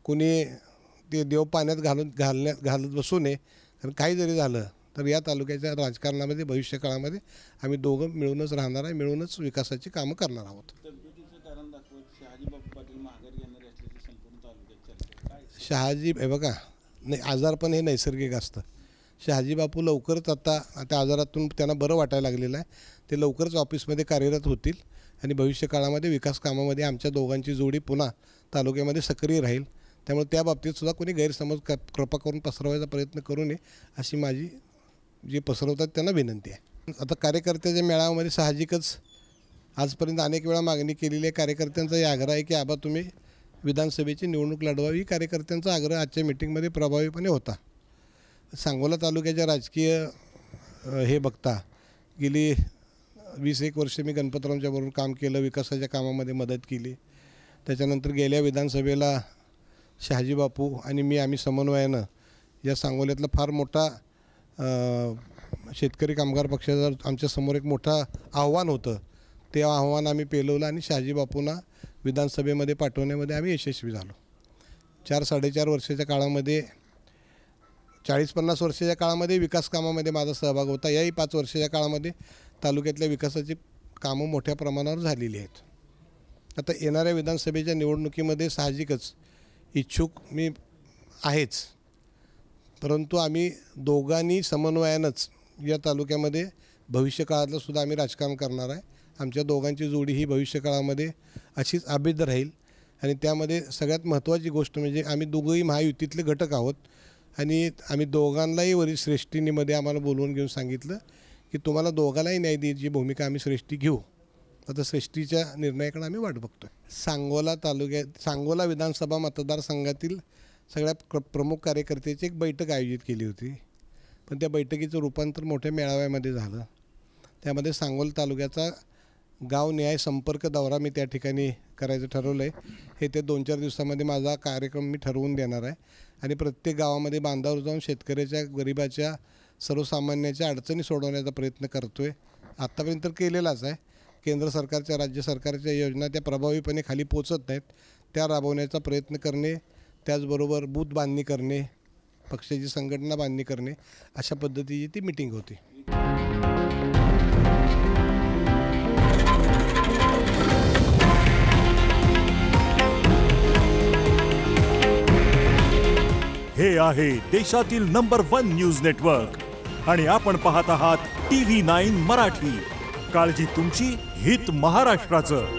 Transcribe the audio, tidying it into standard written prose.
कुणी ते देव पाण्यात घालत बसू नये. कारण काही जरी झालं तर या तालुक्याच्या राजकारणामध्ये भविष्यकाळामध्ये आम्ही दोघं मिळूनच राहणार आहे, मिळूनच विकासाची कामं करणार आहोत. शहाजी हे बघा, नाही आजारपण हे नैसर्गिक असतं. शहाजी बापू लवकरच आता आजारातून त्यांना बरं वाटायला लागलेलं आहे. ते लवकरच ऑफिसमध्ये कार्यरत होतील आणि भविष्यकाळामध्ये विकास कामामध्ये आमच्या दोघांची जोडी पुन्हा तालुक्यामध्ये सक्रिय राहील. त्यामुळे त्या बाबतीतसुद्धा कोणी गैरसमज कृपा करून पसरवायचा प्रयत्न करू नये अशी माझी जे पसरवतात त्यांना विनंती आहे. आता कार्यकर्त्याच्या मेळाव्यामध्ये साहजिकच आजपर्यंत अनेक वेळा मागणी केलेली आहे. कार्यकर्त्यांचा आग्रह आहे की आबा तुम्ही विधानसभेची निवडणूक लढवावी. ही कार्यकर्त्यांचा आग्रह आजच्या मिटिंगमध्ये प्रभावीपणे होता. सांगोला तालुक्याच्या राजकीय हे बघता गेली 20-21 वर्ष मी गणपतरावांच्या बरोबर काम केलं, विकासाच्या कामामध्ये मदत केली. त्याच्यानंतर गेल्या विधानसभेला शहाजी बापू आणि आम्ही समन्वयानं या सांगोल्यातला फार मोठा शेतकरी कामगार पक्षाचं आमच्यासमोर एक मोठं आव्हान होतं. ते आव्हान आम्ही पेलवलं आणि शहाजी बापूंना विधानसभेमध्ये पाठवण्यामध्ये आम्ही यशस्वी झालो. 4-4.5 वर्षाच्या काळामध्ये 40-50 वर्षाच्या काळामध्ये विकास कामामध्ये माझा सहभाग होता. याही 5 वर्षाच्या काळामध्ये तालुक्यातल्या विकासाची कामं मोठ्या प्रमाणावर झालेली आहेत. आता येणाऱ्या विधानसभेच्या निवडणुकीमध्ये साहजिकच इच्छुक मी आहेच, परंतु आम्ही दोघांनी समन्वयानंच या तालुक्यामध्ये भविष्यकाळातलं सुद्धा आम्ही राजकारण करणार आहे. आमच्या दोघांची जोडी ही भविष्यकाळामध्ये अशीच अभेद्य राहील. आणि त्यामध्ये सगळ्यात महत्त्वाची गोष्ट म्हणजे आम्ही दोघंही महायुतीतले घटक आहोत आणि आम्ही दोघांनाही वरील श्रेष्ठींमध्ये आम्हाला बोलवून घेऊन सांगितलं की तुम्हाला दोघांनाही न्याय द्यायची भूमिका आम्ही श्रेष्ठी घेऊ. आता श्रेष्ठीच्या निर्णयाकडे आम्ही वाट बघतो आहे. सांगोला विधानसभा मतदारसंघातील सगळ्या प्रमुख कार्यकर्त्याची एक बैठक आयोजित केली होती, पण त्या बैठकीचं रूपांतर मोठ्या मेळाव्यामध्ये झालं. त्यामध्ये सांगोला तालुक्याचा गावनिहाय संपर्क दौरा मी त्या ठिकाणी करायचं ठरवलं आहे. हे ते 2-4 दिवसामध्ये माझा कार्यक्रम मी ठरवून देणार आहे आणि प्रत्येक गावामध्ये बांधावर जाऊन शेतकऱ्याच्या, गरिबाच्या, सर्वसामान्याच्या अडचणी सोडवण्याचा प्रयत्न करतो आहे. आत्तापर्यंत तर केलेलाच आहे. केंद्र सरकारच्या, राज्य सरकारच्या योजना त्या प्रभावीपणे खाली पोचत नाहीत, त्या राबवण्याचा प्रयत्न करणे, त्याचबरोबर बूथ बांधणी करणे, पक्षाची संघटना बांधणी करणे, अशा पद्धतीची ती मीटिंग होती. हे आहे देशातील नंबर 1 न्यूज नेटवर्क आणि आपण पाहत आहात TV9 मराठी. काळजी तुमची, हित महाराष्ट्राचं.